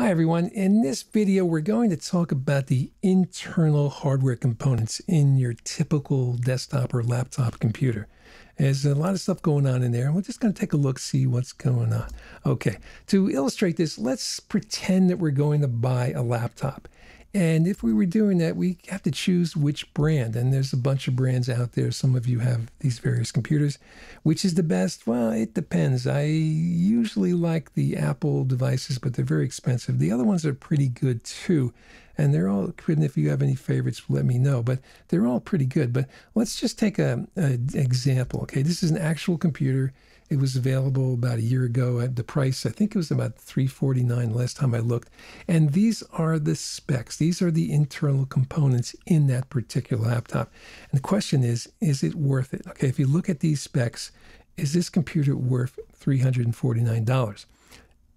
Hi everyone, in this video we're going to talk about the internal hardware components in your typical desktop or laptop computer. There's a lot of stuff going on in there, and we're just going to take a look, see what's going on. Okay, to illustrate this, let's pretend that we're going to buy a laptop. And if we were doing that, we have to choose which brand. And there's a bunch of brands out there. Some of you have these various computers. Which is the best? Well, it depends. I usually like the Apple devices, but they're very expensive. The other ones are pretty good too. And they're all good. And if you have any favorites, let me know. But they're all pretty good. But let's just take an example. Okay, this is an actual computer. It was available about a year ago at the price. I think it was about $349 last time I looked. And these are the specs. These are the internal components in that particular laptop. And the question is it worth it? Okay, if you look at these specs, is this computer worth $349?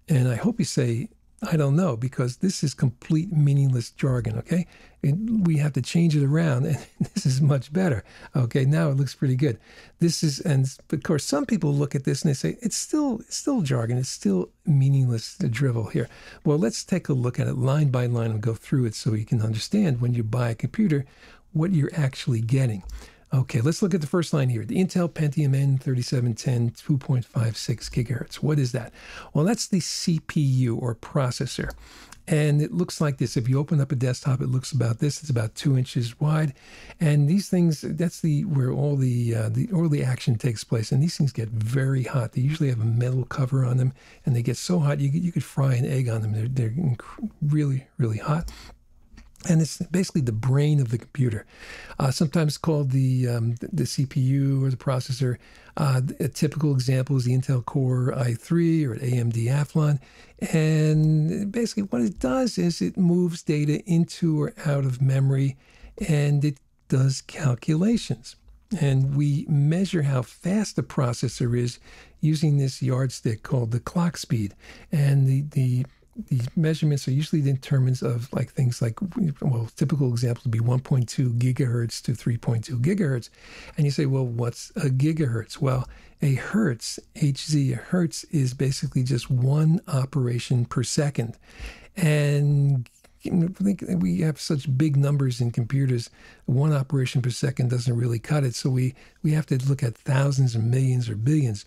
And I hope you say, I don't know, because this is complete meaningless jargon, okay? We have to change it around, and this is much better. Okay, now it looks pretty good. This is, and of course, some people look at this and they say, it's still jargon, it's still meaningless drivel here. Well, let's take a look at it line by line and go through it so you can understand when you buy a computer what you're actually getting. Okay, let's look at the first line here. The Intel Pentium N3710 2.56 gigahertz. What is that? Well, that's the CPU or processor. And it looks like this. If you open up a desktop, it looks about this. It's about 2 inches wide. And these things, that's where all the action takes place. And these things get very hot. They usually have a metal cover on them, and they get so hot you could fry an egg on them. They're really, really hot. And it's basically the brain of the computer, sometimes called the CPU or the processor. A typical example is the Intel Core i3 or AMD Athlon. And basically what it does is it moves data into or out of memory, and it does calculations. And we measure how fast the processor is using this yardstick called the clock speed. And the measurements are usually in terms of like things like, well, typical examples would be 1.2 gigahertz to 3.2 gigahertz. And you say, well, what's a gigahertz? Well, a hertz, HZ, a hertz is basically just one operation per second. And I think we have such big numbers in computers, one operation per second doesn't really cut it. So we have to look at thousands or millions or billions.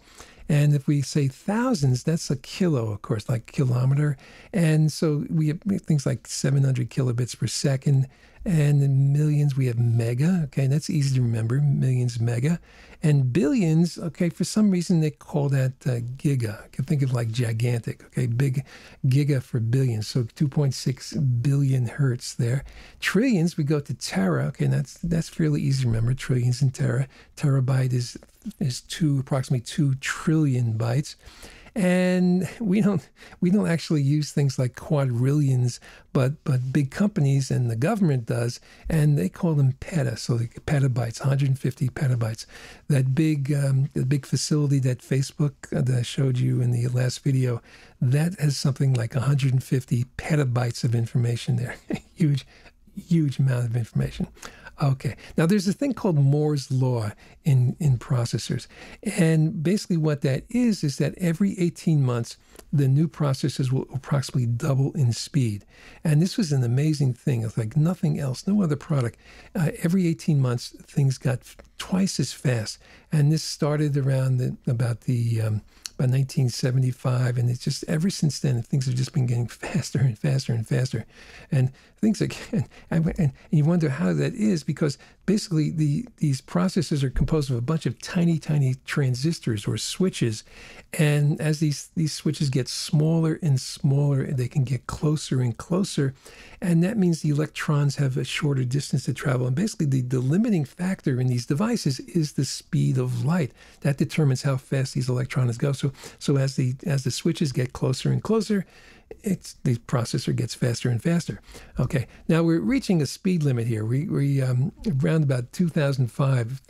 And if we say thousands, that's a kilo, of course, like kilometer. And so we have things like 700 kilobits per second. And in millions, we have mega. Okay, that's easy to remember, millions mega. And billions, okay, for some reason they call that giga. You can think of like gigantic, okay, big giga for billions. So 2.6 billion hertz there. Trillions, we go to tera. Okay, and that's fairly easy to remember, trillions and tera. Terabyte is approximately 2 trillion bytes. And we don't actually use things like quadrillions, but big companies and the government does, and they call them peta, so the petabytes, 150 petabytes. That the big facility that Facebook that I showed you in the last video, that has something like 150 petabytes of information there. huge amount of information. Okay, now there's a thing called Moore's Law in processors. And basically what that is that every 18 months, the new processors will approximately double in speed. And this was an amazing thing. It's like nothing else, no other product. Every 18 months, things got twice as fast. And this started around about 1975, and it's just ever since then things have just been getting faster and faster and faster, and things like and you wonder how that is, because basically these processors are composed of a bunch of tiny transistors or switches, and as these switches get smaller and smaller, they can get closer and closer, and that means the electrons have a shorter distance to travel. And basically the limiting factor in these devices is the speed of light. That determines how fast these electrons go. So as the switches get closer and closer, the processor gets faster and faster. Okay, now we're reaching a speed limit here. We around about 2005,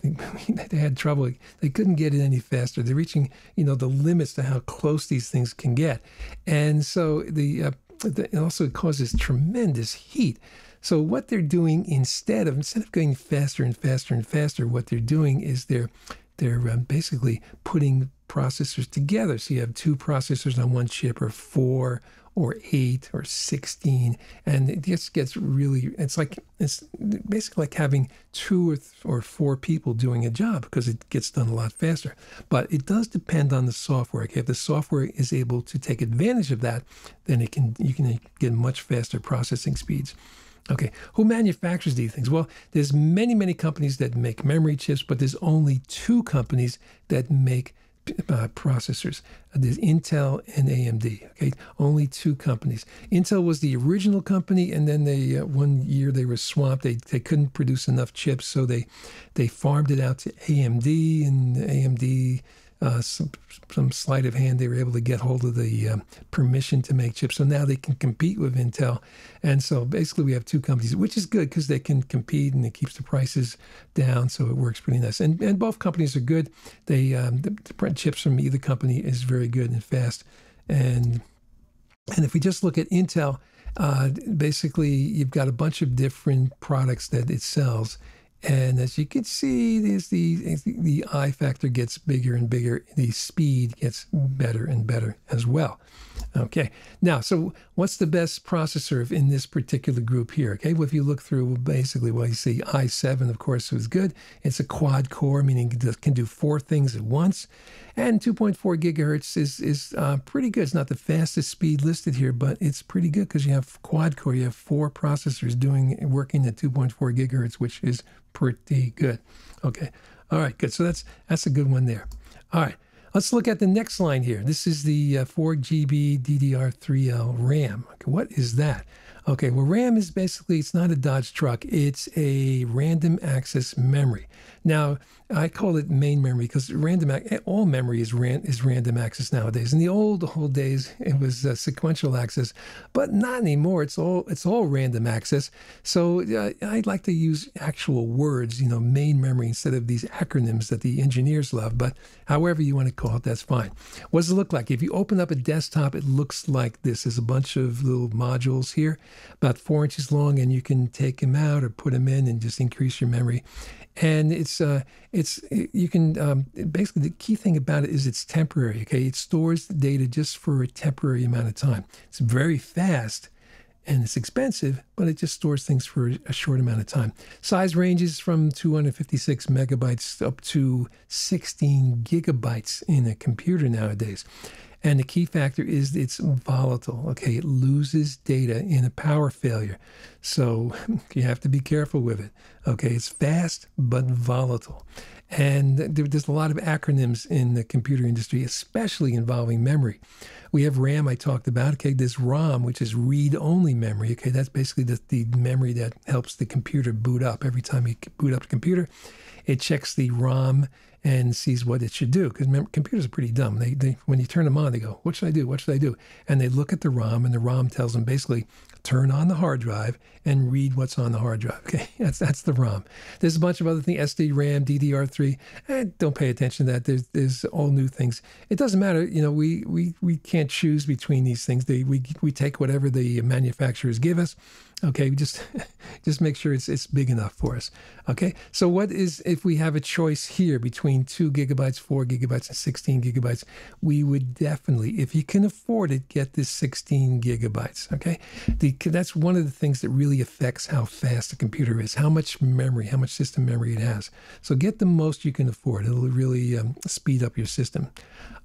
they had trouble. They couldn't get it any faster. They're reaching, the limits to how close these things can get, and so it also causes tremendous heat. So what they're doing instead of going faster and faster and faster, what they're doing is they're basically putting processors together. So you have 2 processors on one chip, or 4, or 8 or 16, and it just gets really, it's basically like having 2 or 4 people doing a job because it gets done a lot faster. But it does depend on the software. Okay? If the software is able to take advantage of that, then you can get much faster processing speeds. Okay, who manufactures these things? Well, there's many, many companies that make memory chips, but there's only 2 companies that make processors. There's Intel and AMD. Okay, only 2 companies. Intel was the original company, and then they one year they were swamped. They couldn't produce enough chips, so they farmed it out to AMD, and AMD. Some sleight of hand, they were able to get hold of the permission to make chips. So now they can compete with Intel. And so basically we have 2 companies, which is good because they can compete and it keeps the prices down. So it works pretty nice. And both companies are good. The chips from either company is very good and fast. And if we just look at Intel, basically you've got a bunch of different products that it sells. And as you can see, there's the I factor gets bigger and bigger. The speed gets better and better as well. Okay. Now, so what's the best processor in this particular group here? Okay. Well, if you look through, basically, well, you see i7, of course, is good. It's a quad core, meaning it can do 4 things at once. And 2.4 gigahertz is pretty good. It's not the fastest speed listed here, but it's pretty good because you have quad core. You have 4 processors working at 2.4 gigahertz, which is pretty good. Okay. All right. Good. So that's a good one there. All right. Let's look at the next line here. This is the 4 GB DDR3L RAM. Okay, what is that? Okay, well, RAM is basically, it's not a Dodge truck. It's a random access memory. Now, I call it main memory because all memory is random access nowadays. In the old days, it was sequential access, but not anymore. It's all random access. So I'd like to use actual words, main memory instead of these acronyms that the engineers love. But however you want to call it, that's fine. What does it look like? If you open up a desktop, it looks like this. There's a bunch of little modules here, about 4 inches long, and you can take them out or put them in and just increase your memory. And you can basically, the key thing about it is it's temporary. Okay, it stores the data just for a temporary amount of time. It's very fast and it's expensive, but it just stores things for a short amount of time. Size ranges from 256 megabytes up to 16 gigabytes in a computer nowadays. And the key factor is it's volatile. Okay, it loses data in a power failure. So you have to be careful with it. Okay, it's fast but volatile. And there's a lot of acronyms in the computer industry, especially involving memory. We have RAM, I talked about. Okay, there's ROM, which is read-only memory. Okay, that's basically the memory that helps the computer boot up. Every time you boot up the computer, it checks the ROM and sees what it should do. Because computers are pretty dumb. They when you turn them on, they go, what should I do? What should I do? And they look at the ROM, and the ROM tells them basically, turn on the hard drive and read what's on the hard drive. Okay, that's the ROM. There's a bunch of other things, SD-RAM, DDR3. Don't pay attention to that. There's all new things. It doesn't matter. We can't choose between these things. We take whatever the manufacturers give us. Okay, we just make sure it's big enough for us. Okay, so what is, if we have a choice here between 2 gigabytes, 4 gigabytes, and 16 gigabytes, we would definitely, if you can afford it, get this 16 gigabytes. Okay, that's one of the things that really affects how fast a computer is, how much memory, how much system memory it has. So get the most you can afford. It'll really speed up your system.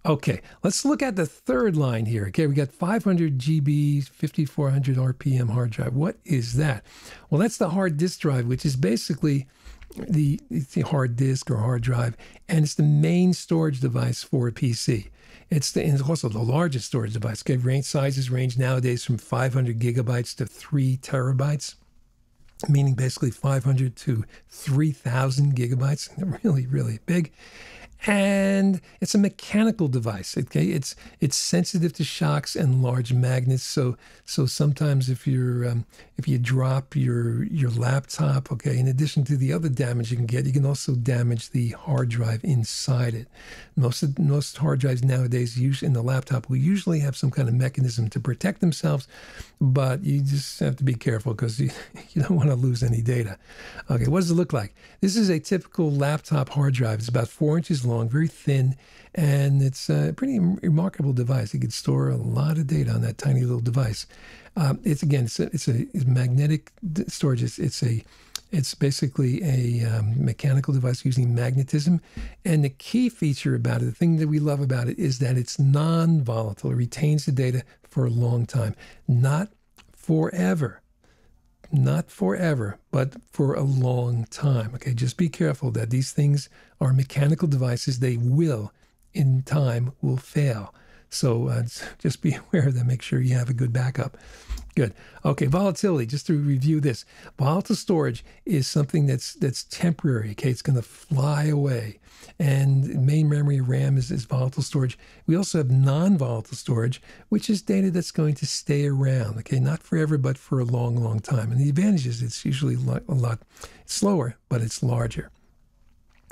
Okay, let's look at the third line here. Okay, we got 500 GB, 5400 RPM hard drive. What is that? Well, that's the hard disk drive, which is basically it's the hard disk or hard drive, and it's the main storage device for a PC. It's also the largest storage device. Okay, range sizes range nowadays from 500 gigabytes to 3 terabytes. Meaning basically 500 to 3,000 gigabytes. Really, really big. And it's a mechanical device. Okay, it's sensitive to shocks and large magnets. So sometimes if you drop your laptop, okay, in addition to the other damage you can get, you can also damage the hard drive inside it. Most hard drives nowadays, in the laptop, will usually have some kind of mechanism to protect themselves, but you just have to be careful because you don't want to lose any data. Okay, what does it look like? This is a typical laptop hard drive. It's about 4 inches long. long, very thin, and it's a pretty remarkable device. It can store a lot of data on that tiny little device. It's a magnetic storage. It's basically a mechanical device using magnetism. And the key feature about it, the thing that we love about it, is that it's non-volatile. It retains the data for a long time. Not forever. Not forever, but for a long time. Okay, just be careful that these things are mechanical devices. They will, in time, will fail. So just be aware of that. Make sure you have a good backup. Good. Okay, volatility, just to review this. Volatile storage is something that's temporary, okay? It's going to fly away. And main memory RAM is volatile storage. We also have non-volatile storage, which is data that's going to stay around, okay? Not forever, but for a long, long time. And the advantage is it's usually a lot slower, but it's larger.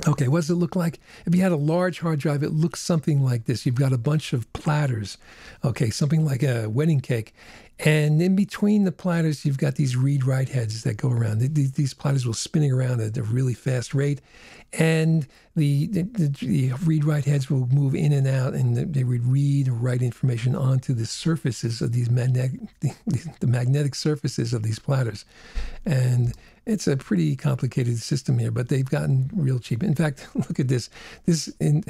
Okay, what does it look like? If you had a large hard drive, it looks something like this. You've got a bunch of platters, okay, something like a wedding cake. And in between the platters, you've got these read-write heads that go around. These platters will spinning around at a really fast rate. And the read-write heads will move in and out, and they would read or write information onto the surfaces of these the magnetic surfaces of these platters. And it's a pretty complicated system here, but they've gotten real cheap. In fact, look at this. This in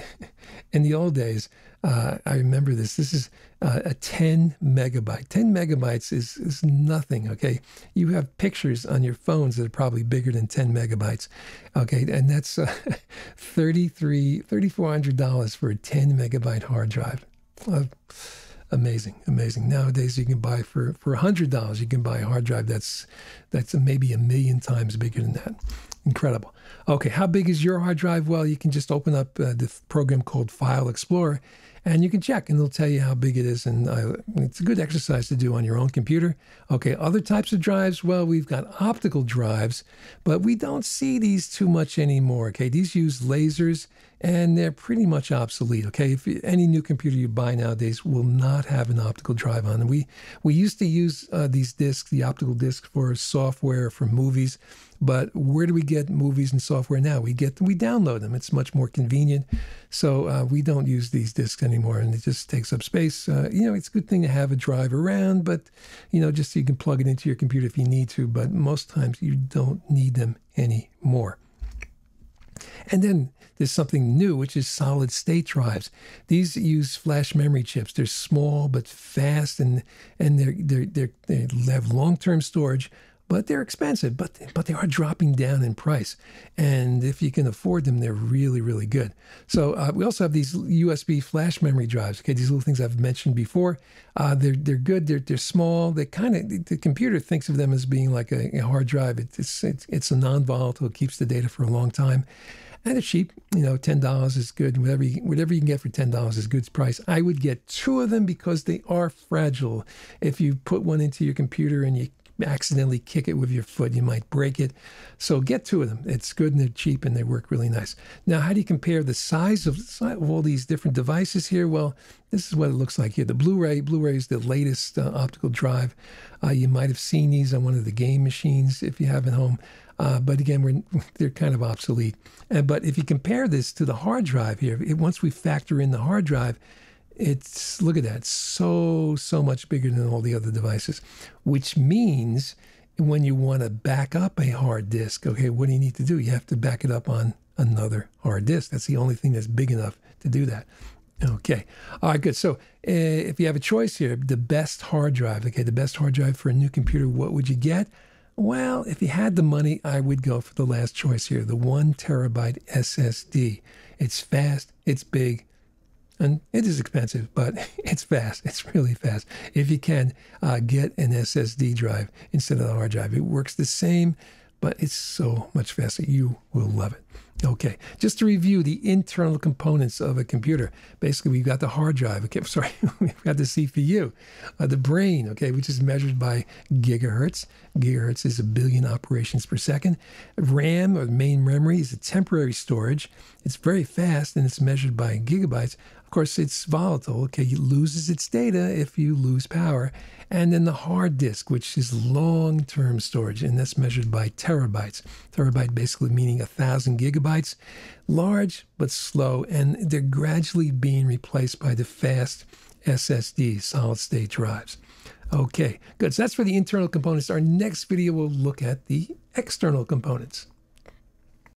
the old days, I remember this. This is a 10 megabyte. 10 megabytes is nothing, okay? You have pictures on your phones that are probably bigger than 10 megabytes, okay? And that's $3,400 for a 10 megabyte hard drive. Amazing, amazing. Nowadays, you can buy for $100, you can buy a hard drive that's maybe 1 million times bigger than that. Incredible. Okay, how big is your hard drive? Well, you can just open up the program called File Explorer, and you can check, and it'll tell you how big it is. And it's a good exercise to do on your own computer. Okay, other types of drives. Well, we've got optical drives, but we don't see these too much anymore. Okay, these use lasers, and they're pretty much obsolete. Okay, if any new computer you buy nowadays will not have an optical drive on them. We used to use these discs, the optical discs, for software, for movies. But where do we get movies and software now? We download them. It's much more convenient. So we don't use these discs anymore, and it just takes up space. It's a good thing to have a drive around, but just so you can plug it into your computer if you need to. But most times you don't need them anymore. And then there's something new, which is solid state drives. These use flash memory chips. They're small but fast, and they have long-term storage. But they're expensive, but they are dropping down in price. And if you can afford them, they're really, really good. So we also have these USB flash memory drives. Okay, these little things I've mentioned before. They're good. They're small. The computer thinks of them as being like a hard drive. It's a non-volatile. It keeps the data for a long time. And it's cheap. $10 is good. Whatever you can get for $10 is a good price. I would get 2 of them because they are fragile. If you put one into your computer and you accidentally kick it with your foot, you might break it. So get 2 of them. It's good and they're cheap and they work really nice. Now, how do you compare the size of all these different devices here? Well, this is what it looks like here. The Blu-ray is the latest optical drive. You might have seen these on one of the game machines if you have at home. But again, they're kind of obsolete. But if you compare this to the hard drive here, once we factor in the hard drive, look at that, so much bigger than all the other devices, which means when you want to back up a hard disk, okay, what do you need to do? You have to back it up on another hard disk. That's the only thing that's big enough to do that. Okay. All right, good. So if you have a choice here, the best hard drive, okay, the best hard drive for a new computer, what would you get? Well, if you had the money, I would go for the last choice here, the 1 terabyte SSD. It's fast, it's big, and it is expensive, but it's fast. It's really fast. If you can, get an SSD drive instead of the hard drive. It works the same, but it's so much faster. You will love it. Okay, just to review the internal components of a computer. Basically, we've got the hard drive. Okay, sorry, we've got the CPU, the brain, okay, which is measured by gigahertz. Gigahertz is 1 billion operations per second. RAM, or main memory, is a temporary storage. It's very fast, and it's measured by gigabytes. Of course, it's volatile. Okay, it loses its data if you lose power. And then the hard disk, which is long-term storage, and that's measured by terabytes. Terabyte basically meaning 1,000 gigabytes. Large but slow, and they're gradually being replaced by the fast SSDs, solid-state drives. Okay, good. So that's for the internal components. Our next video will look at the external components.